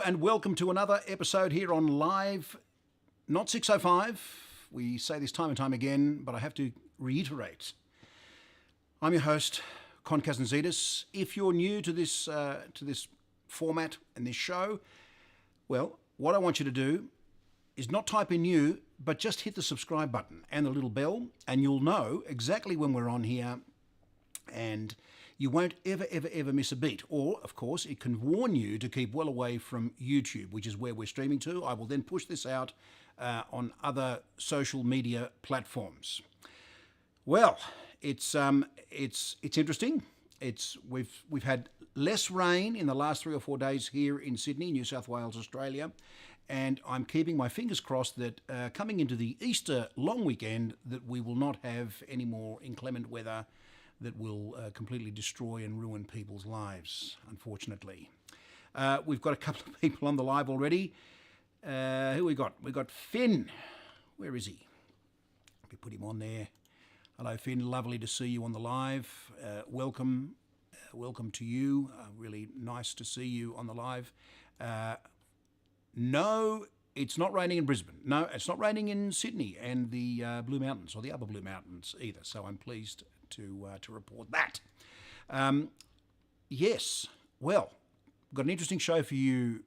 and welcome to another episode here on Live, not 605. We say this time and time again, but I have to reiterate. I'm your host, Con Kazantzidis. If you're new to this format and this show, well, what I want you to do is not type in new, but just hit the subscribe button and the little bell, and you'll know exactly when we're on here, and you won't ever miss a beat. Or, of course, it can warn you to keep well away from YouTube, which is where we're streaming to. I will then push this out on other social media platforms. Well, it's interesting. We've had less rain in the last 3 or 4 days here in Sydney, New South Wales, Australia, and I'm keeping my fingers crossed that coming into the Easter long weekend that we will not have any more inclement weather that will completely destroy and ruin people's lives, unfortunately. We've got a couple of people on the live already. Who we got? We've got Finn. Where is he? Let me put him on there. Hello, Finn. Lovely to see you on the live. Welcome to you. Really nice to see you on the live. No, it's not raining in Brisbane. No, it's not raining in Sydney and the Blue Mountains or the Upper Blue Mountains either. So I'm pleased to report that. Yes, well, we've got an interesting show for you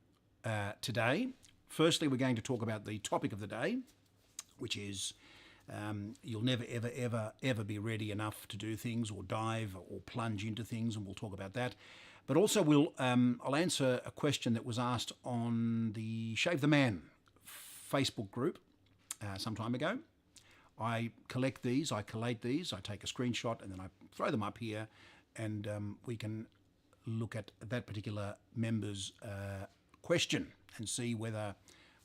today. Firstly, we're going to talk about the topic of the day, which is you'll never, ever be ready enough to do things or dive or plunge into things, and we'll talk about that. But also I'll answer a question that was asked on the Shave the Man Facebook group some time ago. I collate these, I take a screenshot, and then I throw them up here, and we can look at that particular member's question and see whether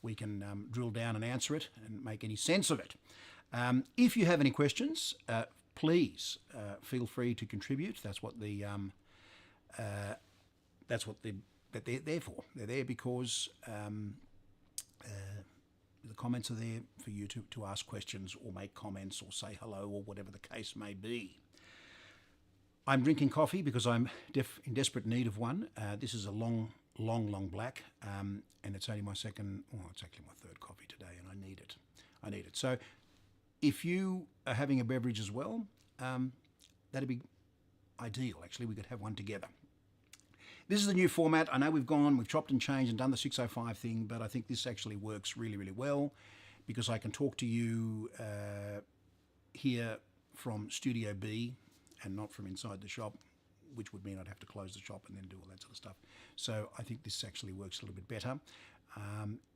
we can drill down and answer it and make any sense of it. If you have any questions, please feel free to contribute. That's what they're there for. They're there because the comments are there for you to ask questions or make comments or say hello or whatever the case may be. I'm drinking coffee because I'm in desperate need of one. This is a long black, and it's only my second, well, it's actually my third coffee today, and I need it. So if you are having a beverage as well, that'd be ideal. Actually, we could have one together. This is the new format. I know we've chopped and changed and done the 605 thing, but I think this actually works really, really well because I can talk to you here from Studio B and not from inside the shop, which would mean I'd have to close the shop and then do all that sort of stuff. So I think this actually works a little bit better.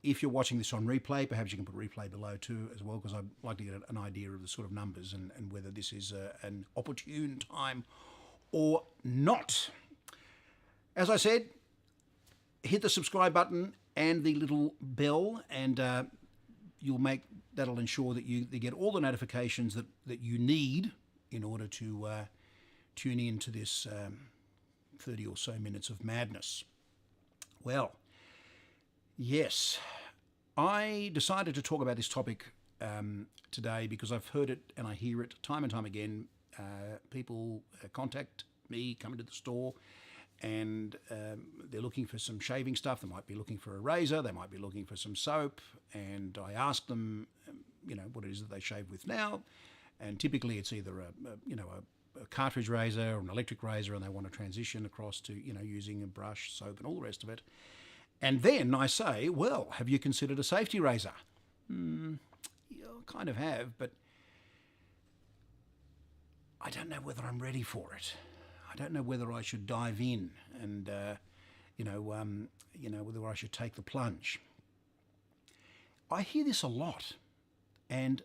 If you're watching this on replay, perhaps you can put replay below too as well, because I'd like to get an idea of the sort of numbers and whether this is an opportune time or not. As I said, hit the subscribe button and the little bell, and that'll ensure that you get all the notifications that you need in order to tune in to this 30 or so minutes of madness. Well, yes, I decided to talk about this topic today because I've heard it and I hear it time and time again. People contact me, come into the store, and they're looking for some shaving stuff. They might be looking for a razor, they might be looking for some soap, and I ask them, what it is that they shave with now, and typically it's either a cartridge razor or an electric razor, and they want to transition across to using a brush, soap, and all the rest of it. And then I say, well, have you considered a safety razor? Yeah, I kind of have, but I don't know whether I'm ready for it. I don't know whether I should dive in and, whether I should take the plunge. I hear this a lot, and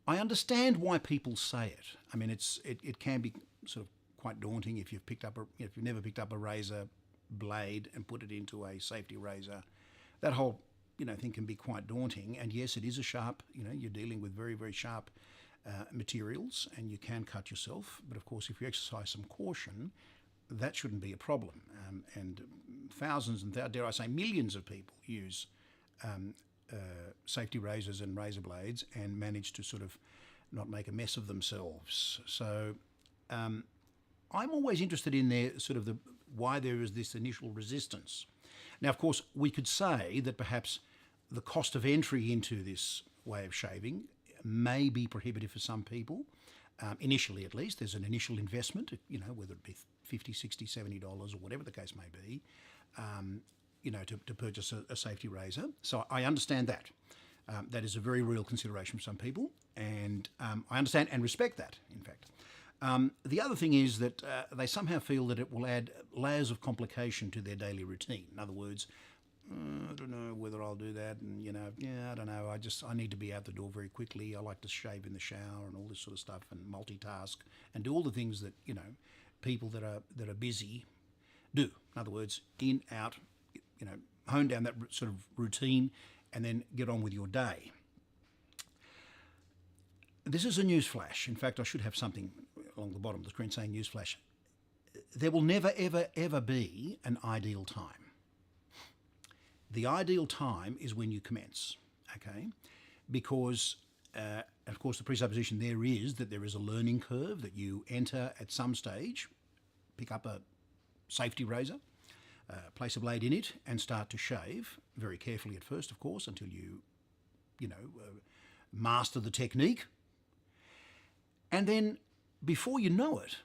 I understand why people say it. I mean, it can be sort of quite daunting if you've never picked up a razor blade and put it into a safety razor. That whole thing can be quite daunting. And yes, it is a sharp. You're dealing with very, very sharp materials, and you can cut yourself. But of course, if you exercise some caution, that shouldn't be a problem. And thousands and dare I say millions of people use safety razors and razor blades and manage to sort of not make a mess of themselves. So I'm always interested in why there is this initial resistance. Now, of course, we could say that perhaps the cost of entry into this way of shaving may be prohibitive for some people. Initially, at least, there's an initial investment, whether it be $50, $60, $70 or whatever the case may be, to purchase a safety razor. So I understand that. That is a very real consideration for some people, and I understand and respect that, in fact. The other thing is that they somehow feel that it will add layers of complication to their daily routine. In other words, I don't know whether I'll do that, and I don't know. I need to be out the door very quickly. I like to shave in the shower and all this sort of stuff, and multitask and do all the things that people that are busy do. In other words, in, out, hone down that sort of routine, and then get on with your day. This is a news flash. In fact, I should have something along the bottom of the screen saying news flash. There will never, ever, ever be an ideal time. The ideal time is when you commence, okay? Because, of course, the presupposition there is that there is a learning curve, that you enter at some stage, pick up a safety razor, place a blade in it, and start to shave, very carefully at first, of course, until you master the technique. And then, before you know it,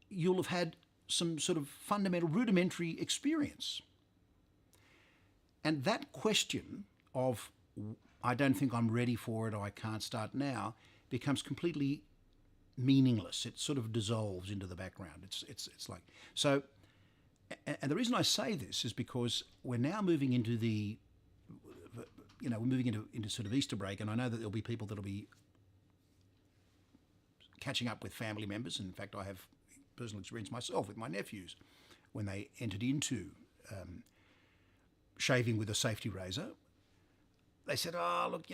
you'll have had some sort of fundamental, rudimentary experience. And that question of, I don't think I'm ready for it, or I can't start now, becomes completely meaningless. It sort of dissolves into the background. It's like, so, and the reason I say this is because we're now moving into we're moving into sort of Easter break, and I know that there'll be people that'll be catching up with family members. In fact, I have personal experience myself with my nephews when they entered into shaving with a safety razor. They said, "Oh, look,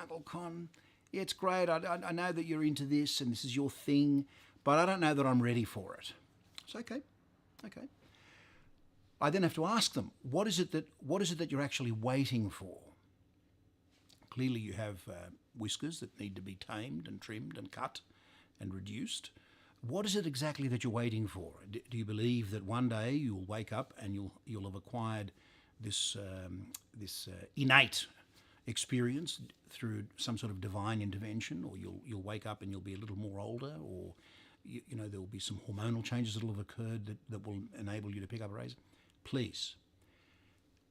Uncle Con, yeah, it's great. I know that you're into this and this is your thing, but I don't know that I'm ready for it." It's okay. I then have to ask them, what is it that you're actually waiting for? Clearly, you have whiskers that need to be tamed and trimmed and cut and reduced. What is it exactly that you're waiting for? Do you believe that one day you'll wake up and you'll have acquired this innate experience through some sort of divine intervention, or you'll wake up and you'll be a little more older, or there will be some hormonal changes that will have occurred that will enable you to pick up a razor? Please,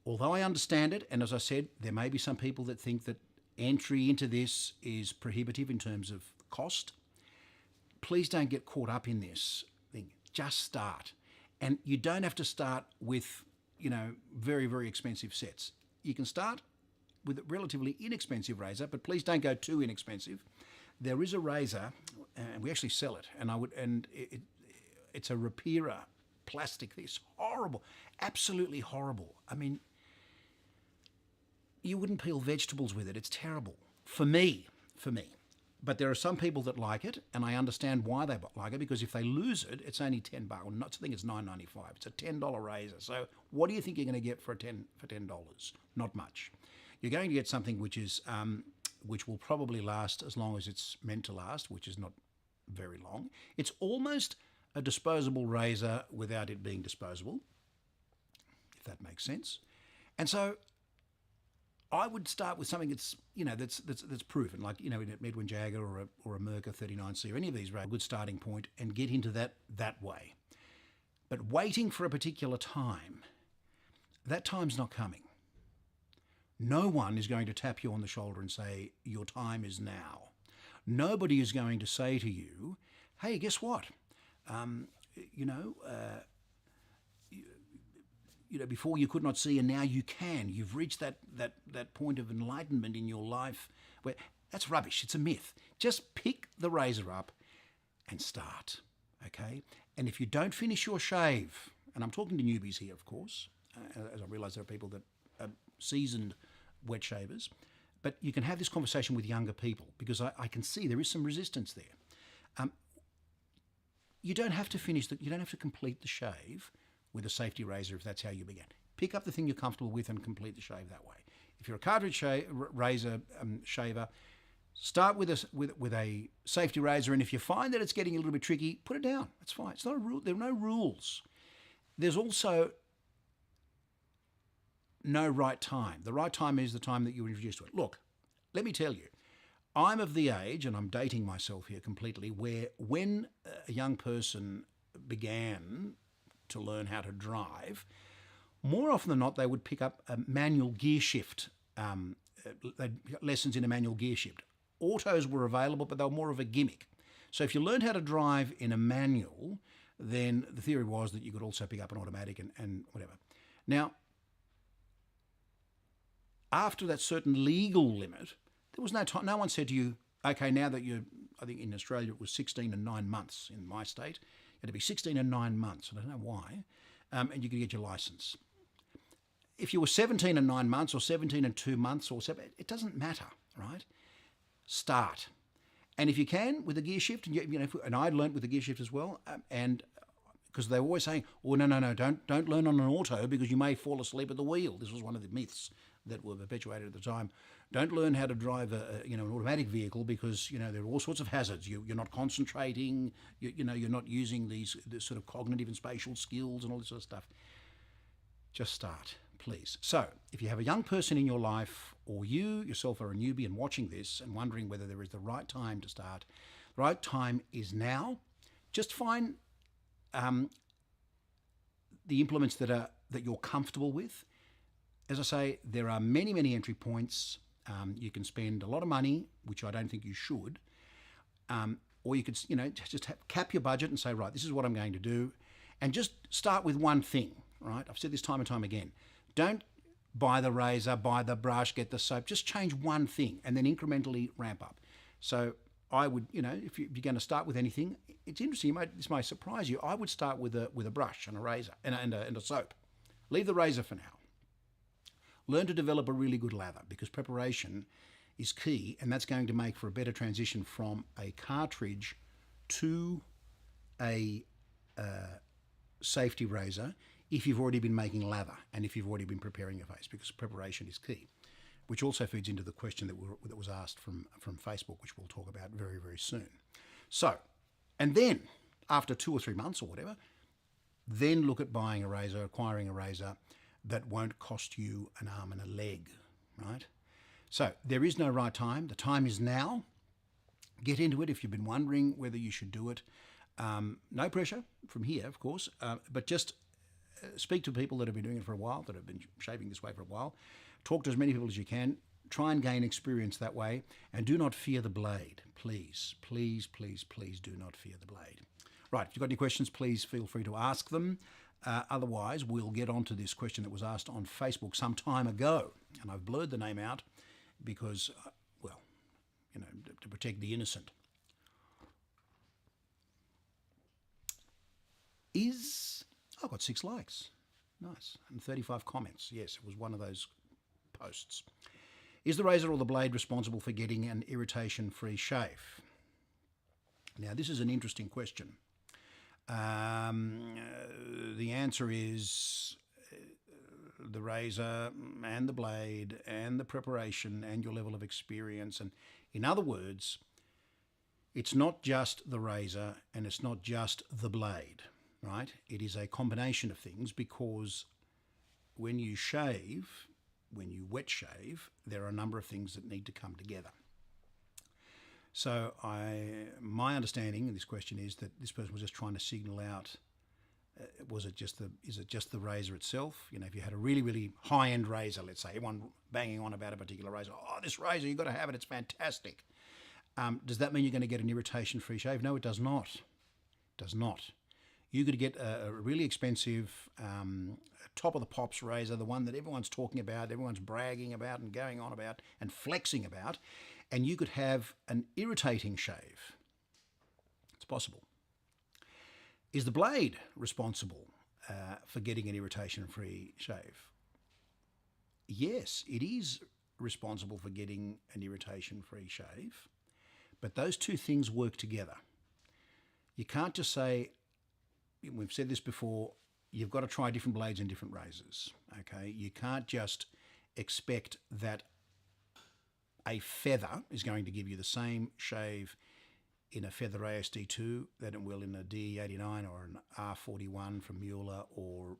although I understand it, and as I said, there may be some people that think that entry into this is prohibitive in terms of cost, please don't get caught up in this thing. Just start. And you don't have to start with, very, very expensive sets. You can start with a relatively inexpensive razor, but please don't go too inexpensive. There is a razor, and we actually sell it, and it's a Rapira plastic. It's horrible, absolutely horrible. I mean, you wouldn't peel vegetables with it. It's terrible. For me. But there are some people that like it, and I understand why they like it, because if they lose it, it's only $10. I think it's $9.95. It's a $10 razor. So what do you think you're going to get for $10? Not much. You're going to get something which will probably last as long as it's meant to last, which is not very long. It's almost a disposable razor without it being disposable, if that makes sense. And so I would start with something that's that's proven, like an Edwin Jagger or a Mercer 39C or any of these, a good starting point, and get into that way. But waiting for a particular time, that time's not coming. No one is going to tap you on the shoulder and say your time is now. Nobody is going to say to you, "Hey, guess what? Before you could not see, and now you can. You've reached that point of enlightenment in your life." Where that's rubbish. It's a myth. Just pick the razor up and start, okay? And if you don't finish your shave, and I'm talking to newbies here, of course, as I realise there are people that are seasoned wet shavers, but you can have this conversation with younger people, because I can see there is some resistance there. You don't have to you don't have to complete the shave with a safety razor if that's how you begin. Pick up the thing you're comfortable with and complete the shave that way. If you're a cartridge razor shaver, start with a safety razor, and if you find that it's getting a little bit tricky, put it down. That's fine. It's not a rule. There are no rules. There's also no right time. The right time is the time that you're introduced to it. Look, let me tell you, I'm of the age, and I'm dating myself here completely, where when a young person began to learn how to drive, more often than not, they would pick up a manual gear shift, lessons in a manual gear shift. Autos were available, but they were more of a gimmick. So if you learned how to drive in a manual, then the theory was that you could also pick up an automatic and whatever. Now, after that certain legal limit, there was no time. No one said to you, okay, now that you're, I think in Australia it was 16 and 9 months in my state. It had to be 16 and 9 months. I don't know why. And you could get your license. If you were 17 and 9 months or 17 and 2 months or 7, it doesn't matter, right? Start. And if you can, with a gear shift, and I learnt with a gear shift as well, and because they were always saying, oh, no, don't learn on an auto because you may fall asleep at the wheel. This was one of the myths that were perpetuated at the time. Don't learn how to drive an automatic vehicle because, there are all sorts of hazards. You're not concentrating, you're not using these sort of cognitive and spatial skills and all this sort of stuff. Just start, please. So if you have a young person in your life, or you yourself are a newbie and watching this and wondering whether there is the right time to start, the right time is now. Just find the implements that you're comfortable with. As I say, there are many, many entry points. You can spend a lot of money, which I don't think you should, or you could, just cap your budget and say, right, this is what I'm going to do, and just start with one thing, right? I've said this time and time again. Don't buy the razor, buy the brush, get the soap. Just change one thing and then incrementally ramp up. So I would, if you're going to start with anything, it's interesting. This might surprise you. I would start with a brush and a razor and a soap. Leave the razor for now. Learn to develop a really good lather because preparation is key, and that's going to make for a better transition from a cartridge to a safety razor if you've already been making lather and if you've already been preparing your face, because preparation is key, which also feeds into the question that was asked from Facebook, which we'll talk about very, very soon. So, and then after 2 or 3 months or whatever, then look at buying a razor, acquiring a razor that won't cost you an arm and a leg, right? So there is no right time. The time is now. Get into it if you've been wondering whether you should do it. No pressure from here, of course, but just speak to people that have been doing it for a while, that have been shaving this way for a while. Talk to as many people as you can. Try and gain experience that way, and do not fear the blade. Please, please, please, please do not fear the blade. Right, if you've got any questions, please feel free to ask them. Otherwise, we'll get on to this question that was asked on Facebook some time ago, and I've blurred the name out because, to protect the innocent. I've got 6 likes. Nice. And 35 comments. Yes, it was one of those posts. Is the razor or the blade responsible for getting an irritation-free shave? Now, this is an interesting question. The answer is the razor and the blade and the preparation and your level of experience. And in other words, it's not just the razor and it's not just the blade, right? It is a combination of things, because when you shave, when you wet shave, there are a number of things that need to come together. So my understanding of this question is that this person was just trying to signal out, is it just the razor itself? If you had a really, really high-end razor, let's say, everyone banging on about a particular razor, oh, this razor, you've got to have it, it's fantastic. Does that mean you're going to get an irritation-free shave? No, it does not. It does not. You could get a really expensive top-of-the-pops razor, the one that everyone's talking about, everyone's bragging about and going on about and flexing about, and you could have an irritating shave. It's possible. Is the blade responsible for getting an irritation-free shave? Yes, it is responsible for getting an irritation-free shave, but those two things work together. You can't just say, we've said this before, you've got to try different blades and different razors, okay? You can't just expect that a feather is going to give you the same shave in a feather AEST2 than it will in a DE89 or an R41 from Mueller or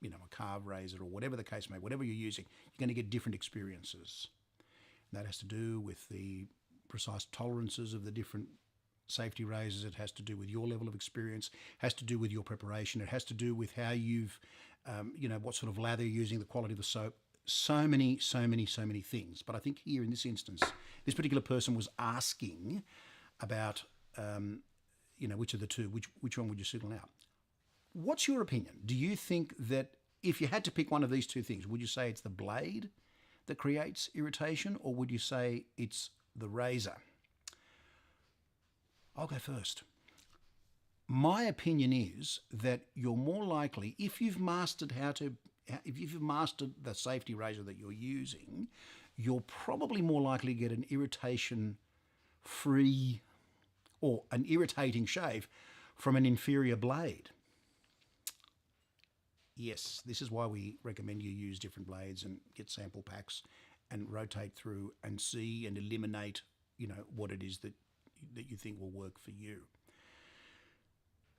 a carve razor or whatever the case may be, whatever you're using, you're going to get different experiences. And that has to do with the precise tolerances of the different safety razors. It has to do with your level of experience, has to do with your preparation. It has to do with how you've, what sort of lather you're using, the quality of the soap. So many things. But I think here in this instance, this particular person was asking about, which of the two, which one would you single out? What's your opinion? Do you think that if you had to pick one of these two things, would you say it's the blade that creates irritation, or would you say it's the razor? I'll go first. My opinion is that you're more likely, if you've mastered the safety razor that you're using, you're probably more likely to get an irritation-free or an irritating shave from an inferior blade. Yes, this is why we recommend you use different blades and get sample packs and rotate through and see and eliminate, what it is that you think will work for you.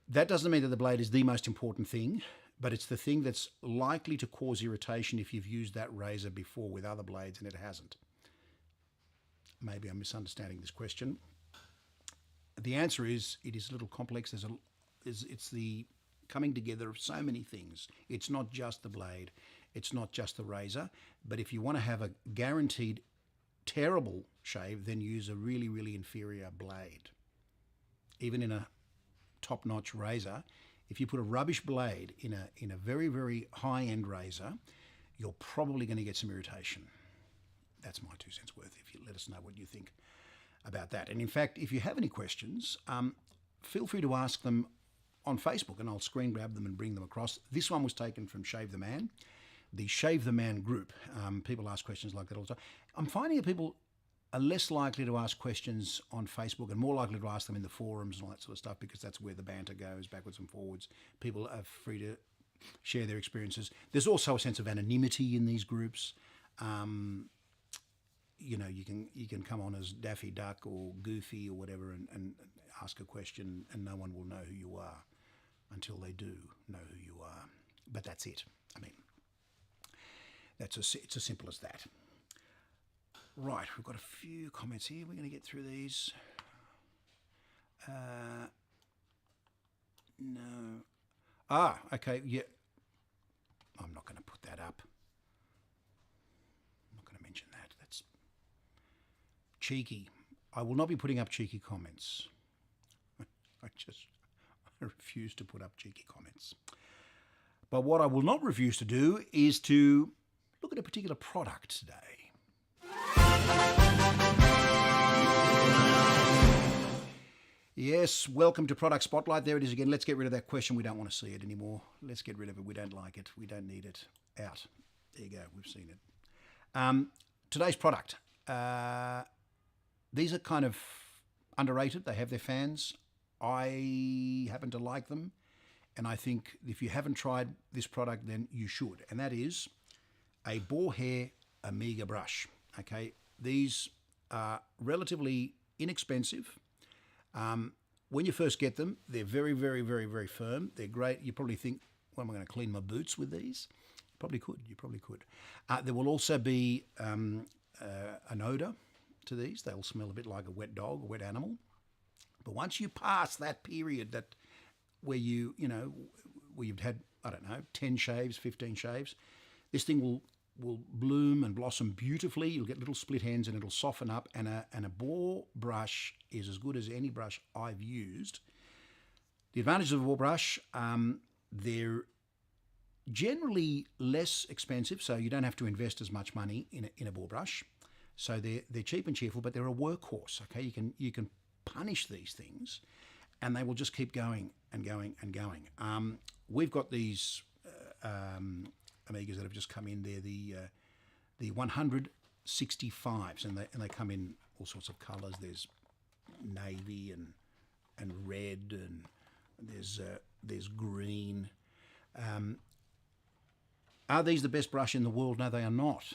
That doesn't mean that the blade is the most important thing, but it's the thing that's likely to cause irritation if you've used that razor before with other blades and it hasn't. Maybe I'm misunderstanding this question. The answer is it is a little complex. It's the coming together of so many things. It's not just the blade, it's not just the razor, but if you want to have a guaranteed terrible shave, then use a really, really inferior blade. Even in a top-notch razor, if you put a rubbish blade in a very, very high-end razor, you're probably going to get some irritation. That's my 2 cents worth. If you let us know what you think about that. And in fact, if you have any questions, feel free to ask them on Facebook, and I'll screen grab them and bring them across. This one was taken from Shave the Man, the Shave the Man group. People ask questions like that all the time. I'm finding that people are less likely to ask questions on Facebook and more likely to ask them in the forums and all that sort of stuff, because that's where the banter goes, backwards and forwards. People are free to share their experiences. There's also a sense of anonymity in these groups. You can come on as Daffy Duck or Goofy or whatever and ask a question, and no one will know who you are until they do know who you are. But that's it. I mean, it's as simple as that. Right, we've got a few comments here. We're going to get through these. No. Okay, yeah. I'm not going to put that up. I'm not going to mention that. That's cheeky. I will not be putting up cheeky comments. I refuse to put up cheeky comments. But what I will not refuse to do is to look at a particular product today. Yes, welcome to Product Spotlight. There it is again. Let's get rid of that question. We don't want to see it anymore. Let's get rid of it. We don't like it. We don't need it. Out. There you go. We've seen it. Today's product. These are kind of underrated. They have their fans. I happen to like them. And I think if you haven't tried this product, then you should. And that is a Boar Hair Omega brush. Okay, these are relatively inexpensive. When you first get them, they're very, very, very, very firm. They're great. You probably think, well, am I going to clean my boots with these? You probably could. There will also be an odour to these. They'll smell a bit like a wet dog, a wet animal. But once you pass that period where you've had, 10 shaves, 15 shaves, this thing will bloom and blossom beautifully. You'll get little split ends and it'll soften up. And a Boar brush is as good as any brush I've used. The advantages of a Boar brush, they're generally less expensive, so you don't have to invest as much money in a Boar brush. So they're cheap and cheerful, but they're a workhorse. Okay, you can punish these things, and they will just keep going and going and going. We've got these Omegas that have just come in. They're the 165s, and they come in all sorts of colours. There's navy and red, and there's green. Are these the best brush in the world? No, they are not.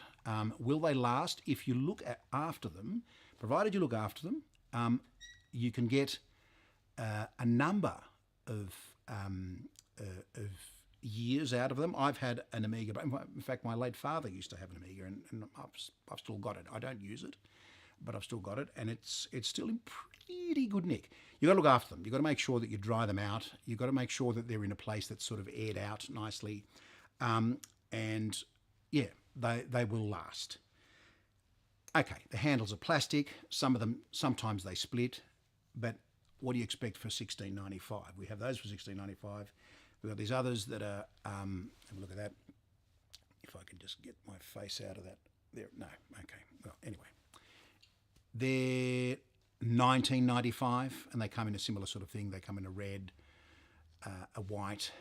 Will they last? If you look after them, provided you look after them, you can get a number of years out of them. I've had an Amiga. In fact, my late father used to have an Amiga, and I've still got it. I don't use it, but I've still got it, and it's still in pretty good nick. You've got to look after them. You've got to make sure that you dry them out. You've got to make sure that they're in a place that's sort of aired out nicely. And yeah, they will last. Okay, the handles are plastic. Some of them, sometimes they split, but what do you expect for $16.95? We have those for $16.95. We've got these others that are, have a look at that. If I can just get my face out of that. There, no, okay. Well, anyway. They're $19.95, and they come in a similar sort of thing. They come in a red, a white,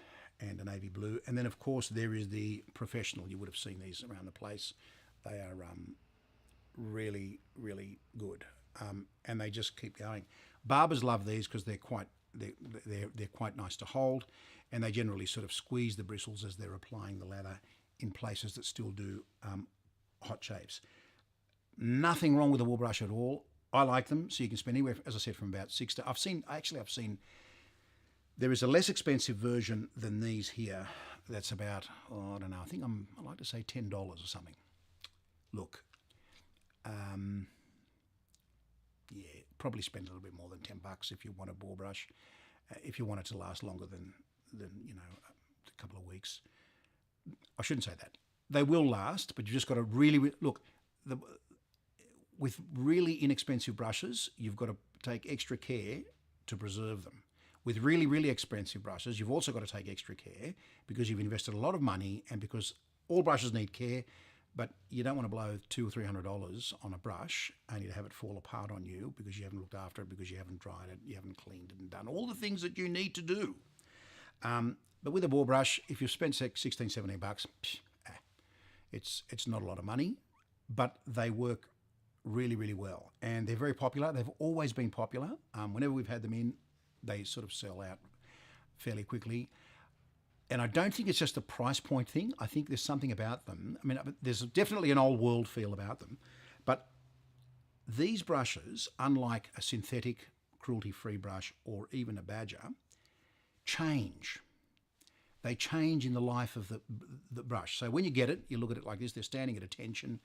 and a navy blue. And then, of course, there is the professional. You would have seen these around the place. They are really, really good, and they just keep going. Barbers love these because they're quite nice to hold, and they generally sort of squeeze the bristles as they're applying the lather in places that still do hot shaves. Nothing wrong with the wool brush at all. I like them, so you can spend anywhere, as I said, from about $6 to. I've seen. There is a less expensive version than these here. That's about, I don't know. I think I like to say $10 or something. Look, yeah, probably spend a little bit more than $10 if you want a Boar brush. If you want it to last longer than a couple of weeks. I shouldn't say that. They will last, but you just got to really look. With really inexpensive brushes, you've got to take extra care to preserve them. With really, really expensive brushes, you've also got to take extra care because you've invested a lot of money, and because all brushes need care, but you don't want to blow $200 or $300 on a brush only to have it fall apart on you because you haven't looked after it, because you haven't dried it, you haven't cleaned it and done all the things that you need to do. But with a Boar brush, if you've spent $16, $17, it's not a lot of money, but they work really, really well. And they're very popular. They've always been popular. Whenever we've had them in, they sort of sell out fairly quickly. And I don't think it's just a price point thing. I think there's something about them. I mean, there's definitely an old world feel about them. But these brushes, unlike a synthetic cruelty-free brush or even a badger, change. They change in the life of the brush. So when you get it, you look at it like this. They're standing at attention.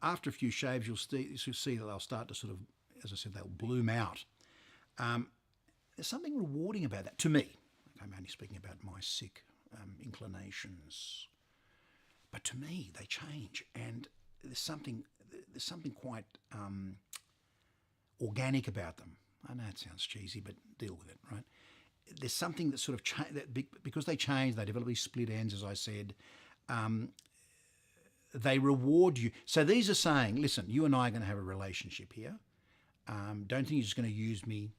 After a few shaves, you'll see that they'll start to sort of, as I said, they'll bloom out. There's something rewarding about that, to me. I'm only speaking about my sick inclinations. But to me, they change, and there's something quite organic about them. I know it sounds cheesy, but deal with it, right? There's something that sort of because they change, they develop these split ends, as I said. They reward you. So these are saying, listen, you and I are going to have a relationship here. Don't think you're just going to use me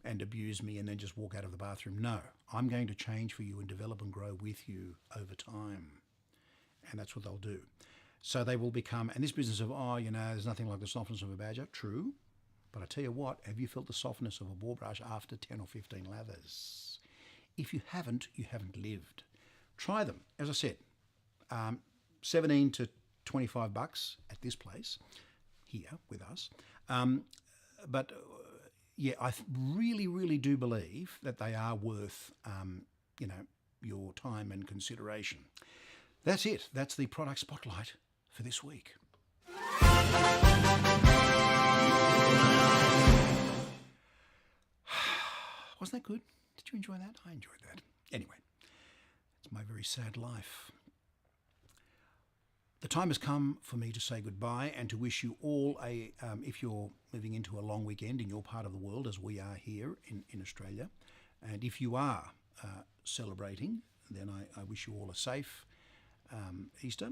and abuse me and then just walk out of the bathroom. No, I'm going to change for you and develop and grow with you over time. And that's what they'll do. So they will become, and this business of, there's nothing like the softness of a badger, true. But I tell you what, have you felt the softness of a Boar brush after 10 or 15 lathers? If you haven't lived. Try them. As I said, $17 to $25 at this place here with us. But I really, really do believe that they are worth, your time and consideration. That's it. That's the product spotlight for this week. Wasn't that good? Did you enjoy that? I enjoyed that. Anyway, it's my very sad life. The time has come for me to say goodbye and to wish you all if you're moving into a long weekend in your part of the world, as we are here in Australia, and if you are celebrating, then I wish you all a safe Easter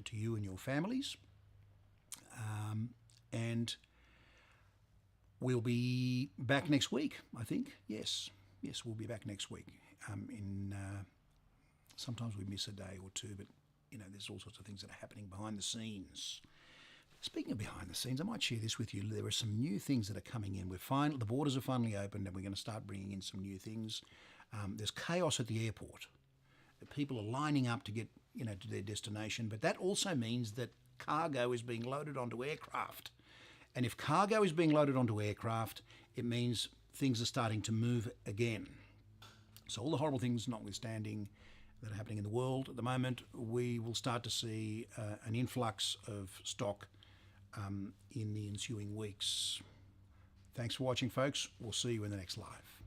to you and your families. And we'll be back next week, I think. Yes, we'll be back next week. Sometimes we miss a day or two, but there's all sorts of things that are happening behind the scenes. Speaking of behind the scenes, I might share this with you. There are some new things that are coming in. The borders are finally opened, and we're going to start bringing in some new things. There's chaos at the airport. The people are lining up to get to their destination, but that also means that cargo is being loaded onto aircraft. And if cargo is being loaded onto aircraft, it means things are starting to move again. So all the horrible things notwithstanding, that are happening in the world at the moment, we will start to see an influx of stock in the ensuing weeks. Thanks for watching, folks. We'll see you in the next live.